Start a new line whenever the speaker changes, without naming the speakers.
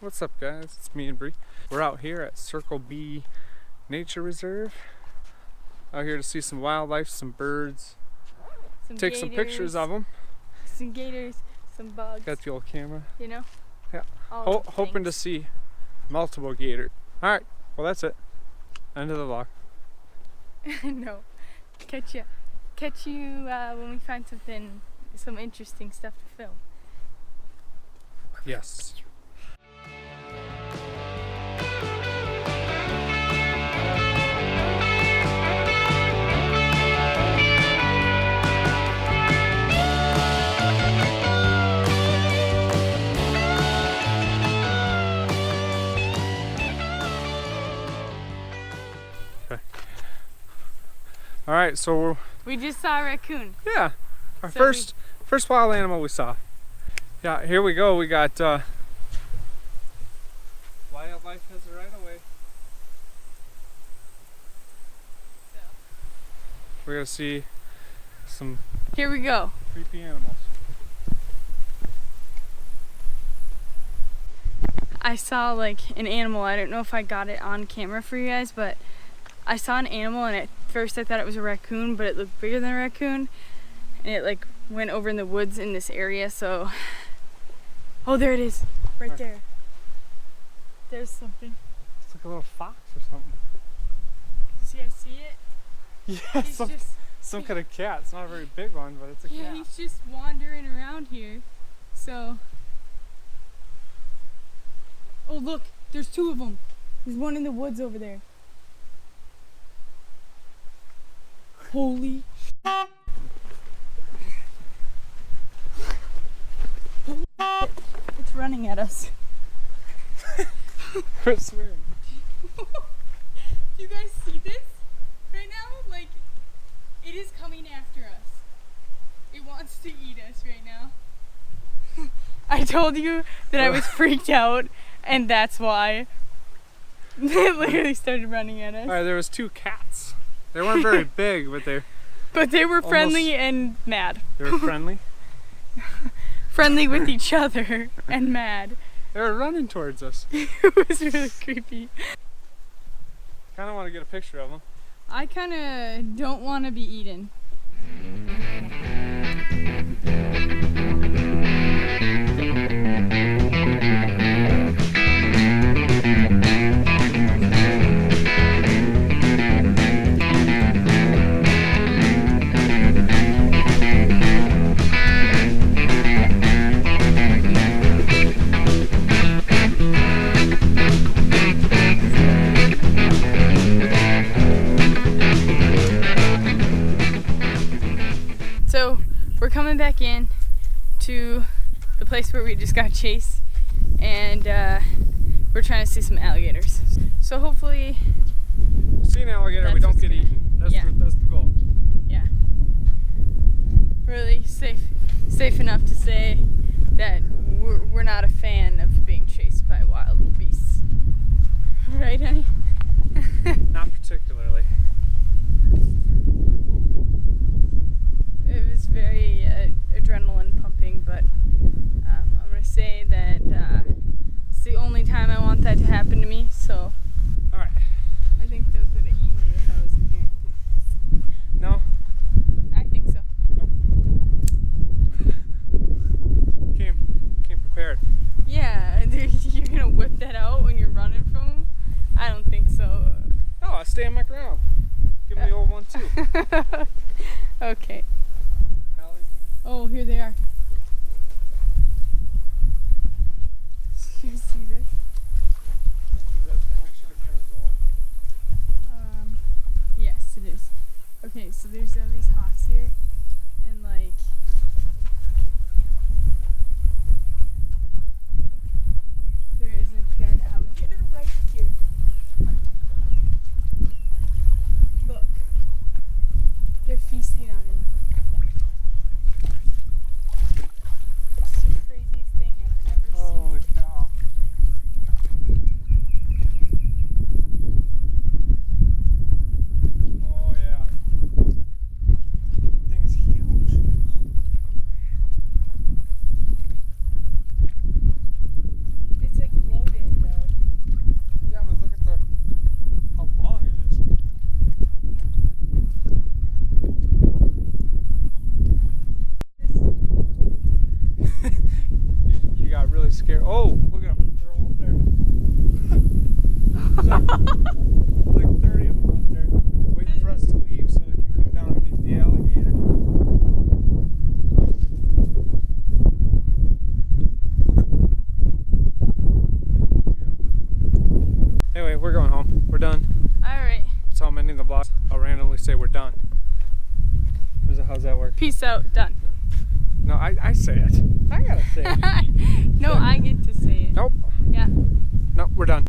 What's up, guys? It's me and Bree. We're out here at Circle B Nature Reserve. Out here to see some wildlife, some birds, take some pictures of them.
Some gators, some bugs.
Got the old camera.
You know?
Yeah.
Things.
Hoping to see multiple gators. Alright, well that's it. End of the vlog.
No. Catch you when we find some interesting stuff to film.
Yes. All right, so
we just saw a raccoon.
Yeah, our first wild animal we saw. Yeah, here we go. We got wildlife has a right of way.
So.
We're gonna see some.
Here we go.
Creepy animals.
I saw like an animal. I don't know if I got it on camera for you guys, but I saw an animal and at first I thought it was a raccoon, but it looked bigger than a raccoon. And it like went over in the woods in this area, so... Oh, there it is. Right there. There's something.
It's like a little fox or something.
See, I see it?
Yeah, some kind of cat. It's not a very big one, but it's a cat.
Yeah, he's just wandering around here. So... Oh, look. There's two of them. There's one in the woods over there. Holy it's running at us.
Quit swearing.
Do you guys see this right now? Like, it is coming after us. It wants to eat us right now. I told you that I was freaked out, and that's why. It literally started running at us.
Alright, there was two cats. They weren't very big, but they
were friendly and mad.
They were friendly?
Friendly with each other and mad.
They were running towards us.
It was really creepy.
Kind of want to get a picture of them.
I kind of don't want to be eaten. So we're coming back in to the place where we just got chased, and we're trying to see some alligators. So hopefully,
see an alligator, we don't get eaten. That's the goal.
Yeah. Really safe enough to say that we're not a fan of being chased by wild beasts. Right, honey?
Not particularly.
It was very adrenaline pumping, but I'm gonna say that it's the only time I want that to happen to me, so
alright.
I think those would have eaten me if I was in here.
No?
I think so.
Nope. Came prepared.
Yeah, you're gonna whip that out when you're running from them? I don't think so.
No, I stay on my ground. Give me the old one too.
Okay. Oh, here they are. You see this?
Make sure the camera's on.
Yes, it is. Okay, so there's all these hawks here, and like, there is a dead alligator right here. Look, they're feasting on him. It's the craziest thing I've ever seen.
Holy cow. Oh yeah. scary. Oh, look at them. They're all up there. Like 30 of them up there, waiting for us to leave so we can come down and eat the alligator. Anyway, we're going home. We're done.
Alright.
That's how I'm ending the vlog. I'll randomly say we're done. How's that work?
Peace out. Done.
No, I say it. I gotta say it.
No, I get to say it.
Nope.
Yeah.
No, we're done.